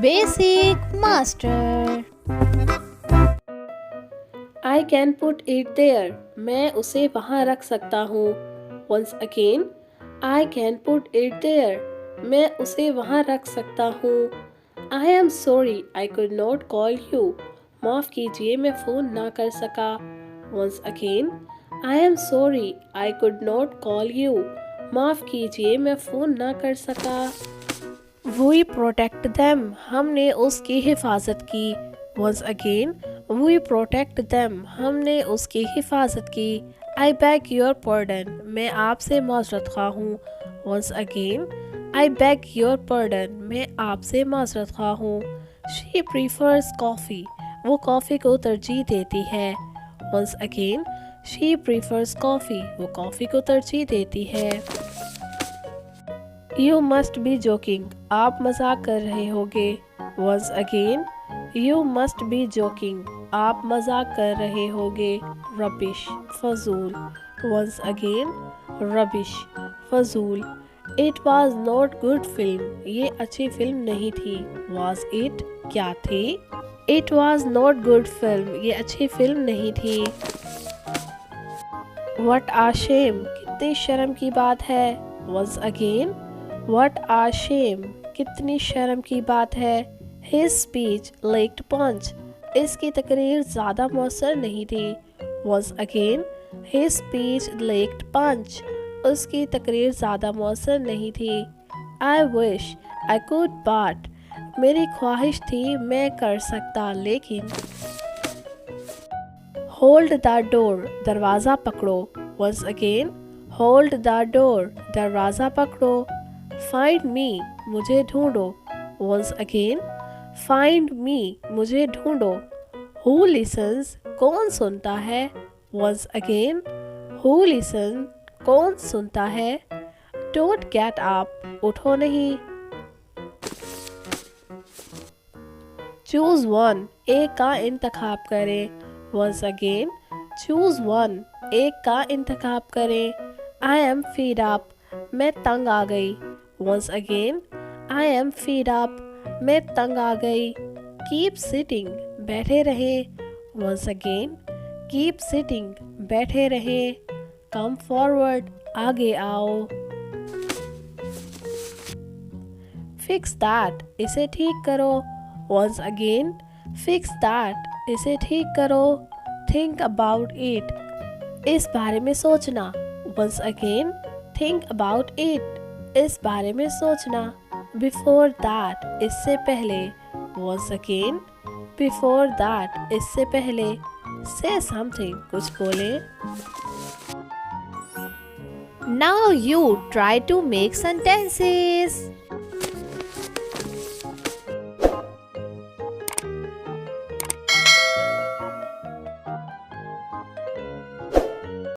Basic Master. I can put it there. मैं उसे वहाँ रख सकता हूँ. Once again. I can put it there. मैं उसे वहाँ रख सकता हूँ. I am sorry I could not call you. माफ़ कीजिए मैं फ़ोन ना कर सका. Once again. I am sorry I could not call you. माफ़ कीजिए मैं फ़ोन ना कर सका. We protect them. हमने उसकी हिफाजत की. Once again. We protect them. हमने उसकी हिफाजत की. I beg your pardon. मैं आपसे माज़रत खा हूँ. Once again. I beg your pardon. मैं आपसे माज़रत खा हूँ. She prefers coffee. वो कॉफ़ी को तरजीह देती है. Once again. She prefers coffee. वो कॉफ़ी को तरजीह देती है. You must be joking. आप मजाक कर रहे होगे. Once again. You must be joking. आप मजाक कर रहे होगे. Rubbish. फजूल. Once again. Rubbish. फजूल. It was not good film. ये अच्छी फिल्म नहीं थी. Was it? क्या थी? It was not good film. ये अच्छी फिल्म नहीं थी. What a shame. कितनी शर्म की बात है. Once again. What a shame. कितनी शर्म की बात है. His speech lacked punch. इसकी तकरीर ज़्यादा मौसर नहीं थी. Once again. His speech lacked punch. उसकी तकरीर ज़्यादा मौसर नहीं थी. I wish I could but. मेरी ख्वाहिश थी मैं कर सकता लेकिन. Hold the door. दरवाज़ा पकड़ो. Once again. Hold the door. दरवाज़ा पकड़ो. Find me. मुझे ढूंढो. Once again. Find me. मुझे ढूंढो. Who listens? कौन सुनता है. Once again. Who listens? कौन सुनता है. Don't get up. उठो नहीं. Choose one. एक का इंतखाब करें. Once again. Choose one. एक का इंतखाब करें. I am fed up. मैं तंग आ गई. Once again. I am fed up. मैं तंग आ गई. Keep sitting. बैठे रहे. Once again. Keep sitting. बैठे रहे. Come forward. आगे आओ. Fix that. इसे ठीक करो. Once again. Fix that. इसे ठीक करो. Think about it. इस बारे में सोचना. Once again. Think about it. इस बारे में सोचना. Before that. इससे पहले. Once again. Before that. इससे पहले. Say something. कुछ बोले. Now you try to make sentences.